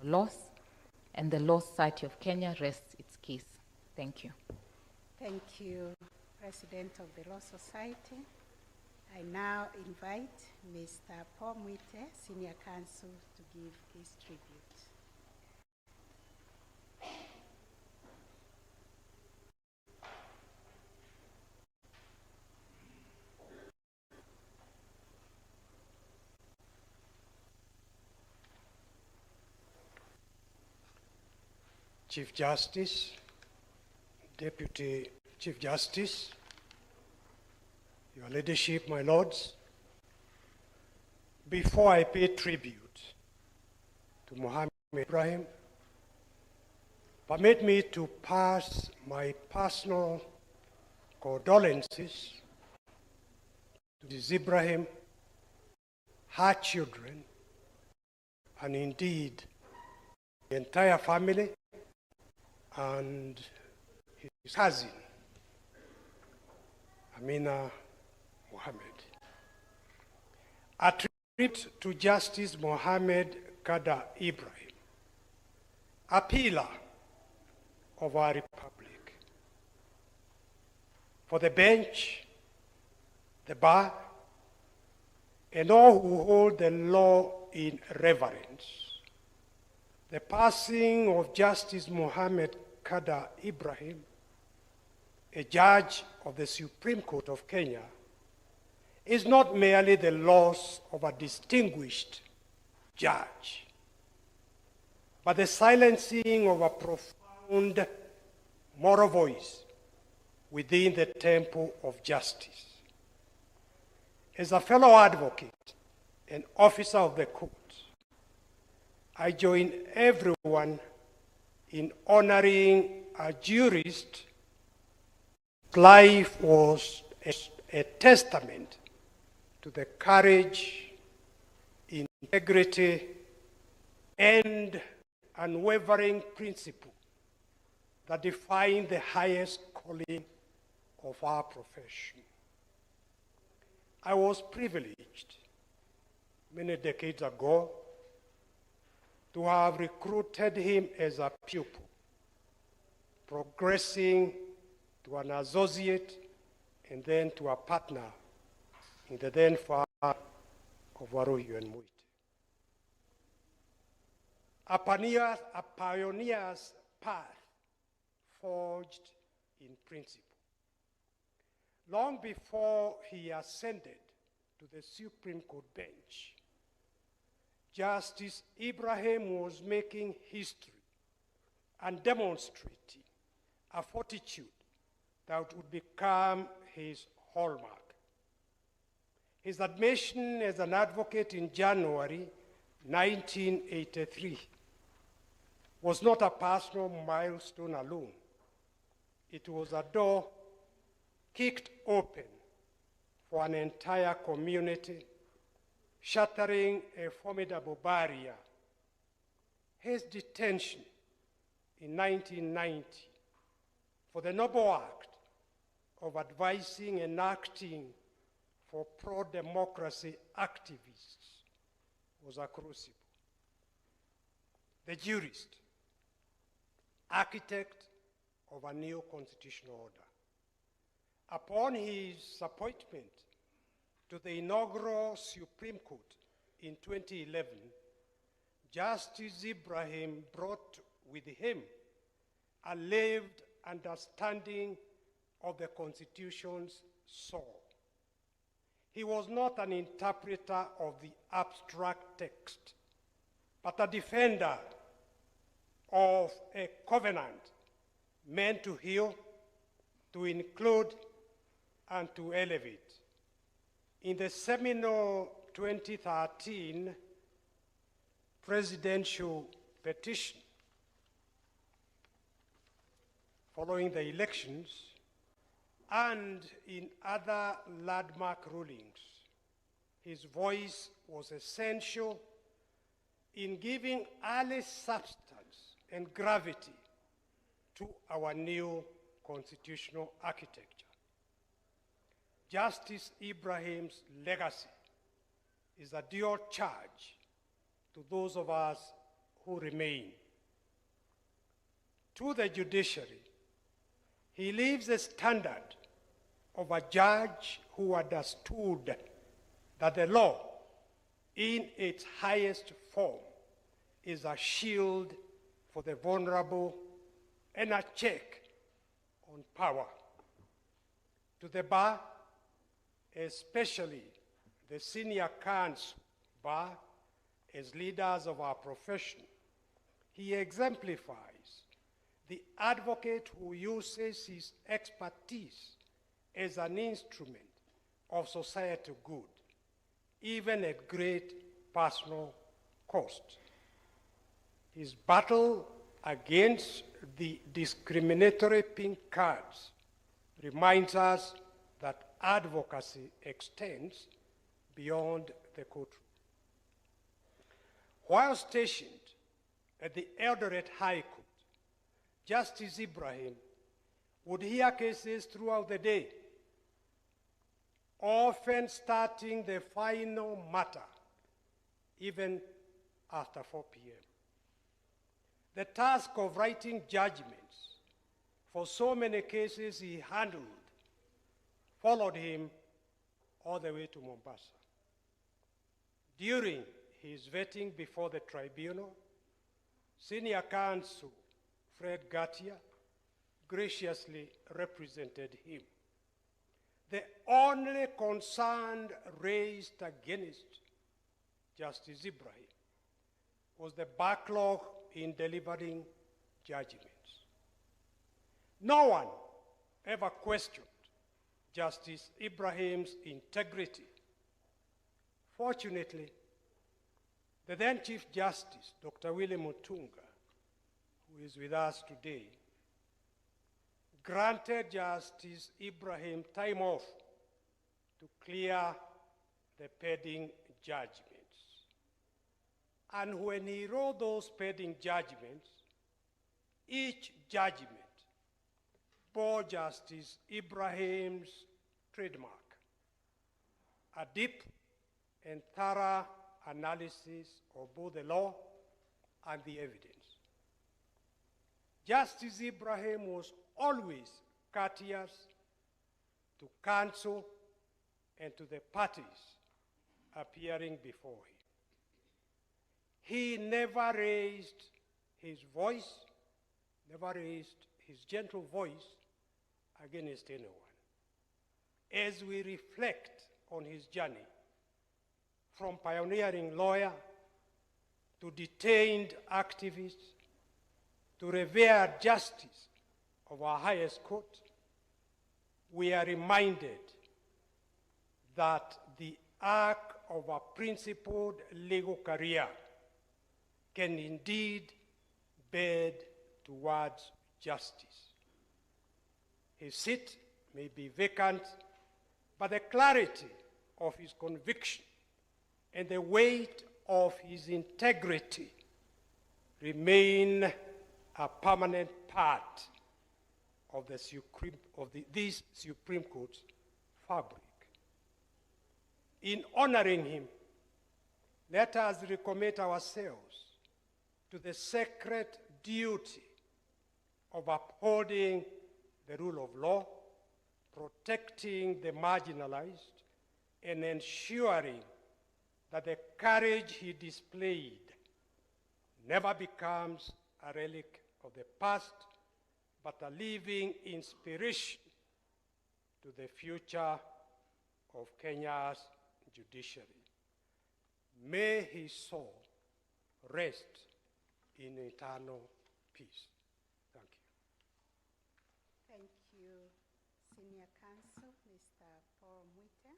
loss, and the Law Society of Kenya rests its case. Thank you. Thank you, President of the Law Society. I now invite Mr. Paul Muite, Senior Counsel, to give his tribute. Chief Justice, Deputy Chief Justice, Your Ladyship, my lords, before I pay tribute to Mohammed Ibrahim, permit me to pass my personal condolences to Ms. Ibrahim, her children, and indeed the entire family and his cousin, Amina Mohammed. A tribute to Justice Mohammed Kada Ibrahim, a pillar of our republic. For the bench, the bar, and all who hold the law in reverence, the passing of Justice Mohammed Kada Ibrahim, a judge of the Supreme Court of Kenya, is not merely the loss of a distinguished judge, but the silencing of a profound moral voice within the temple of justice. As a fellow advocate and officer of the court, I join everyone in honoring a jurist whose life was a testament to the courage, integrity, and unwavering principle that define the highest calling of our profession. I was privileged many decades ago to have recruited him as a pupil, progressing to an associate and then to a partner in the then firm of Waruyu and Muite. A pioneer's path forged in principle. Long before he ascended to the Supreme Court bench, Justice Ibrahim was making history and demonstrating a fortitude that would become his hallmark. His admission as an advocate in January 1983 was not a personal milestone alone. It was a door kicked open for an entire community, shattering a formidable barrier. His detention in 1990 for the noble act of advising and acting for pro-democracy activists was a crucible. The jurist, architect of a new constitutional order. Upon his appointment to the inaugural Supreme Court in 2011, Justice Ibrahim brought with him a lived understanding of the Constitution's soul. He was not an interpreter of the abstract text, but a defender of a covenant meant to heal, to include, and to elevate. In the seminal 2013 presidential petition following the elections, and in other landmark rulings, his voice was essential in giving early substance and gravity to our new constitutional architecture. Justice Ibrahim's legacy is a dual charge to those of us who remain. To the judiciary, he leaves a standard of a judge who understood that the law, in its highest form, is a shield for the vulnerable and a check on power. To the bar, especially the senior counsel bar, as leaders of our profession, he exemplifies the advocate who uses his expertise as an instrument of societal good, even at great personal cost. His battle against the discriminatory pink cards reminds us that advocacy extends beyond the courtroom. While stationed at the Eldoret High Court, Justice Ibrahim would hear cases throughout the day, often starting the final matter even after 4 p.m. The task of writing judgments for so many cases he handled followed him all the way to Mombasa. During his vetting before the tribunal, senior counsel Fred Gatia graciously represented him. The only concern raised against Justice Ibrahim was the backlog in delivering judgments. No one ever questioned Justice Ibrahim's integrity. Fortunately, the then Chief Justice, Dr. William Mutunga, who is with us today, granted Justice Ibrahim time off to clear the pending judgments. And when he wrote those pending judgments, each judgment bore Justice Ibrahim's trademark, a deep and thorough analysis of both the law and the evidence. Justice Ibrahim was always courteous to counsel and to the parties appearing before him. He never raised his voice, never raised his gentle voice against anyone. As we reflect on his journey from pioneering lawyer to detained activist to revered justice of our highest court, we are reminded that the arc of a principled legal career can indeed bend towards justice. His seat may be vacant, but the clarity of his conviction and the weight of his integrity remain a permanent part of this Supreme Court's fabric. In honoring him, let us recommit ourselves to the sacred duty of upholding the rule of law, protecting the marginalized, and ensuring that the courage he displayed never becomes a relic of the past, but a living inspiration to the future of Kenya's judiciary. May his soul rest in eternal peace. Thank you. Thank you, Senior Counsel, Mr. Paul Muite.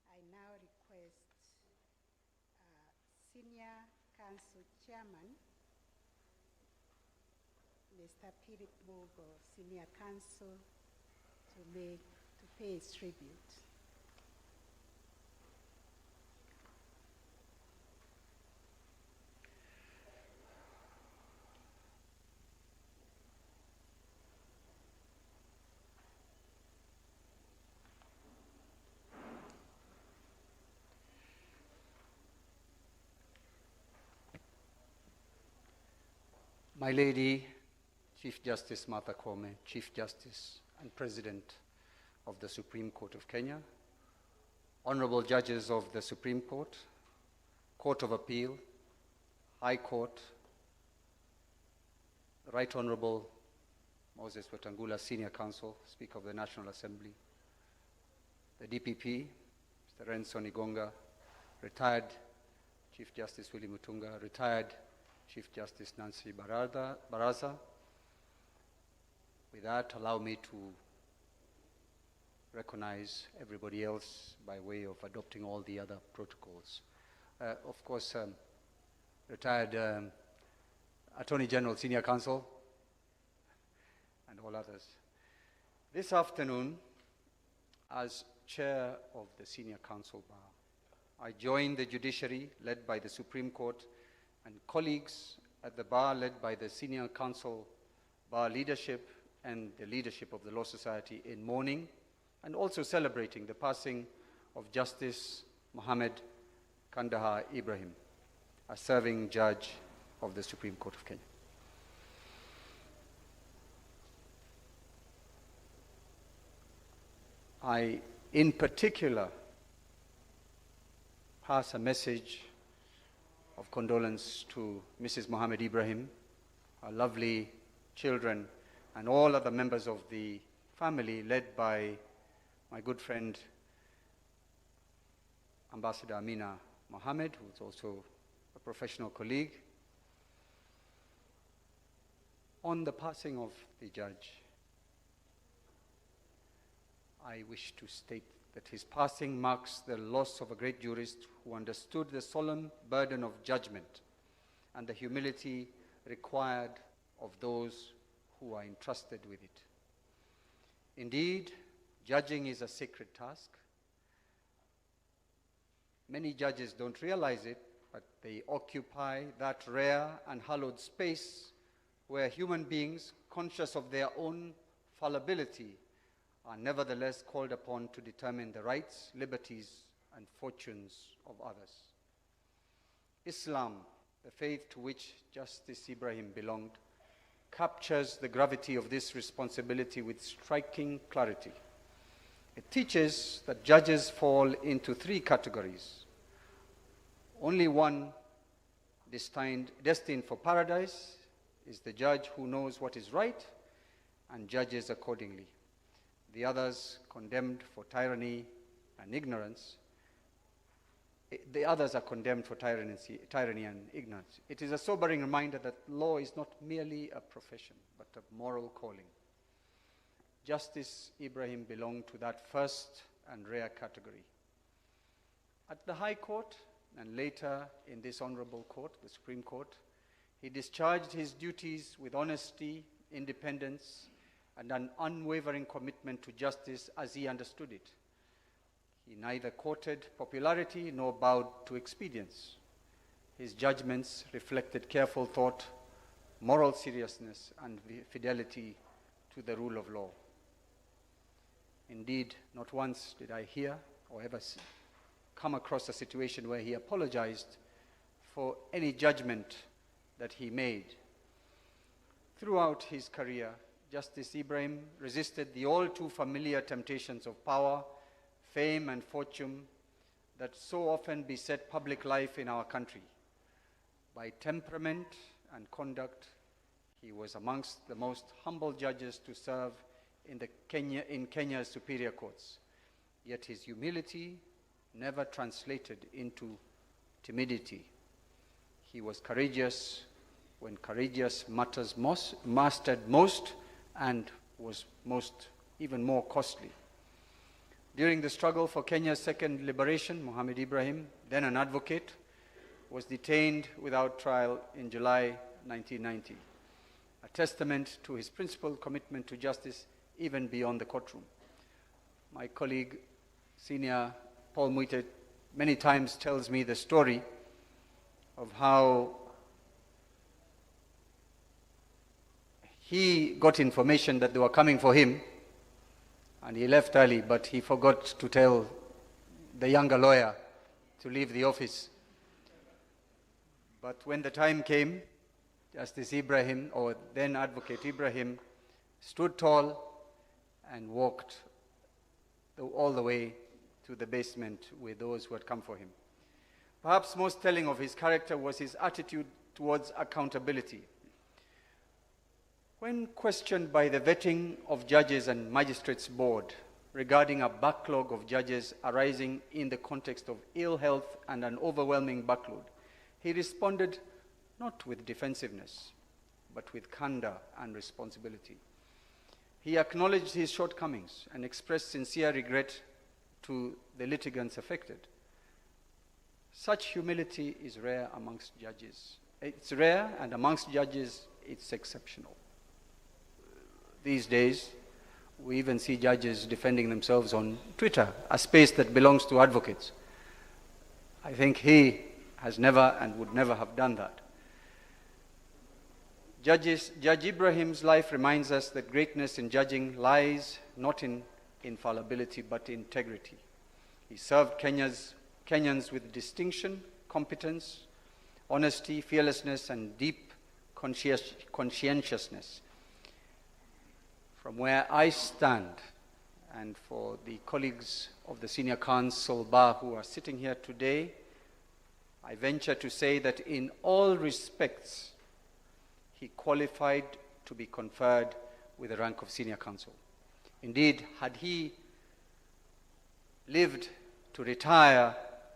I now request Senior Counsel Chairman, Mr. Philip Mugo, Senior Counsel, to pay his tribute. My Lady, Chief Justice Martha Koome, Chief Justice and President of the Supreme Court of Kenya, Honorable Judges of the Supreme Court, Court of Appeal, High Court, Right Honorable Moses Wetangula, Senior Counsel, Speaker of the National Assembly, the DPP, Mr. Renzo Nigonga, retired Chief Justice Willy Mutunga, retired Chief Justice Nancy Baraza. With that, allow me to recognize everybody else by way of adopting all the other protocols. Of course, retired Attorney General, Senior Counsel, and all others. This afternoon, as Chair of the Senior Counsel Bar, I join the judiciary led by the Supreme Court and colleagues at the bar led by the Senior Counsel Bar leadership and the leadership of the Law Society in mourning and also celebrating the passing of Justice Mohammed Ibrahim, a serving judge of the Supreme Court of Kenya. I, in particular, pass a message of condolence to Mrs. Mohammed Ibrahim, our lovely children, and all other members of the family led by my good friend, Ambassador Amina Mohammed, who is also a professional colleague. On the passing of the judge, I wish to state that his passing marks the loss of a great jurist who understood the solemn burden of judgment and the humility required of those who are entrusted with it. Indeed, judging is a sacred task. Many judges don't realize it, but they occupy that rare and hallowed space where human beings, conscious of their own fallibility, are nevertheless called upon to determine the rights, liberties, and fortunes of others. Islam, the faith to which Justice Ibrahim belonged, captures the gravity of this responsibility with striking clarity. It teaches that judges fall into three categories. Only one destined for paradise is the judge who knows what is right and judges accordingly. The others condemned for tyranny and ignorance. The others are condemned for tyranny and ignorance. It is a sobering reminder that law is not merely a profession, but a moral calling. Justice Ibrahim belonged to that first and rare category. At the High Court, and later in this honorable court, the Supreme Court, he discharged his duties with honesty, independence, and an unwavering commitment to justice as he understood it. He neither courted popularity nor bowed to expedience. His judgments reflected careful thought, moral seriousness, and fidelity to the rule of law. Indeed, not once did I hear or ever come across a situation where he apologized for any judgment that he made. Throughout his career, Justice Ibrahim resisted the all too familiar temptations of power, fame, and fortune that so often beset public life in our country. By temperament and conduct, he was amongst the most humble judges to serve in Kenya's superior courts. Yet his humility never translated into timidity. He was courageous when courageous matters mastered most and was even more costly. During the struggle for Kenya's second liberation, Mohammed Ibrahim, then an advocate, was detained without trial in July 1990, a testament to his principled commitment to justice even beyond the courtroom. My colleague, Senior Paul Muite, many times tells me the story of how he got information that they were coming for him, and he left early, but he forgot to tell the younger lawyer to leave the office. But when the time came, Justice Ibrahim, or then Advocate Ibrahim, stood tall and walked all the way to the basement with those who had come for him. Perhaps most telling of his character was his attitude towards accountability. When questioned by the Vetting of Judges and Magistrates Board regarding a backlog of judges arising in the context of ill health and an overwhelming backload, he responded not with defensiveness, but with candor and responsibility. He acknowledged his shortcomings and expressed sincere regret to the litigants affected. Such humility is rare amongst judges. It's rare, and amongst judges, it's exceptional. These days, we even see judges defending themselves on Twitter, a space that belongs to advocates. I think he has never and would never have done that. Judge Ibrahim's life reminds us that greatness in judging lies not in infallibility but integrity. He served Kenyans with distinction, competence, honesty, fearlessness, and deep conscientiousness. From where I stand, and for the colleagues of the Senior Counsel Bar who are sitting here today, I venture to say that in all respects, he qualified to be conferred with the rank of Senior Counsel. Indeed, had he lived to retire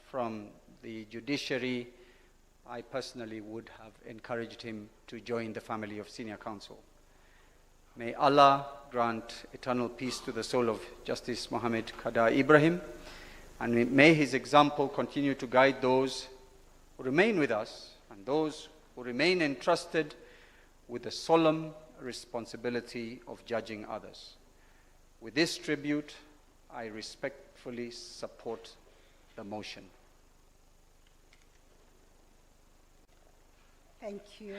from the judiciary, I personally would have encouraged him to join the family of Senior Counsel. May Allah grant eternal peace to the soul of Justice Mohammed Kada Ibrahim, and may his example continue to guide those who remain with us and those who remain entrusted with the solemn responsibility of judging others. With this tribute, I respectfully support the motion. Thank you,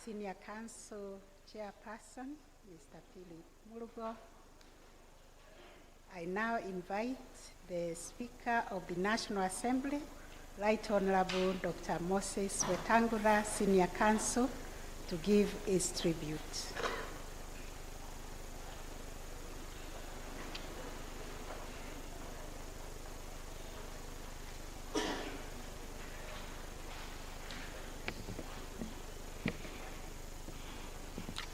Senior Counsel Chairperson, Mr. Philip Mulugo. I now invite the Speaker of the National Assembly, Right Honorable Dr. Moses Wetangula, Senior Counsel, to give his tribute.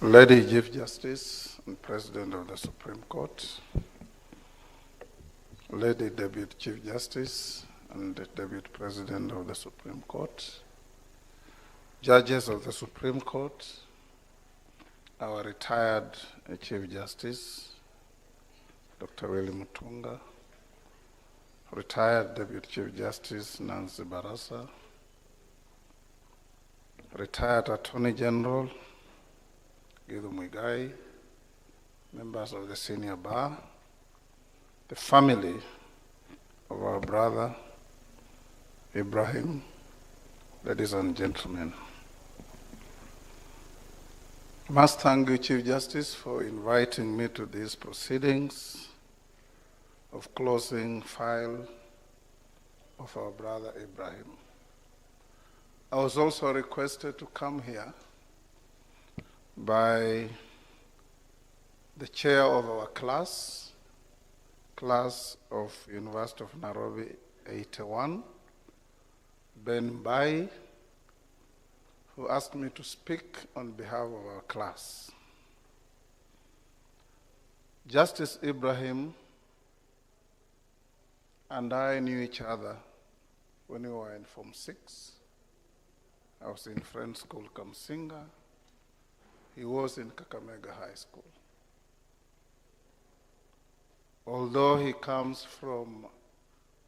Lady Chief Justice and President of the Supreme Court, Lady Deputy Chief Justice and the Deputy President of the Supreme Court, Judges of the Supreme Court, our retired Chief Justice, Dr. Willie Mutunga, retired Deputy Chief Justice Nancy Barasa, retired Attorney General Githu Muigai, members of the Senior Bar, the family of our brother Ibrahim, ladies and gentlemen. I must thank you, Chief Justice, for inviting me to these proceedings of closing file of our brother Ibrahim. I was also requested to come here by the chair of our class of University of Nairobi 81, Ben Bai, who asked me to speak on behalf of our class. Justice Ibrahim and I knew each other when we were in Form 6. I was in Friends School, Kamsinga. He was in Kakamega High School. Although he comes from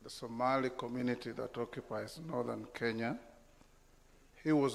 the Somali community that occupies northern Kenya, he was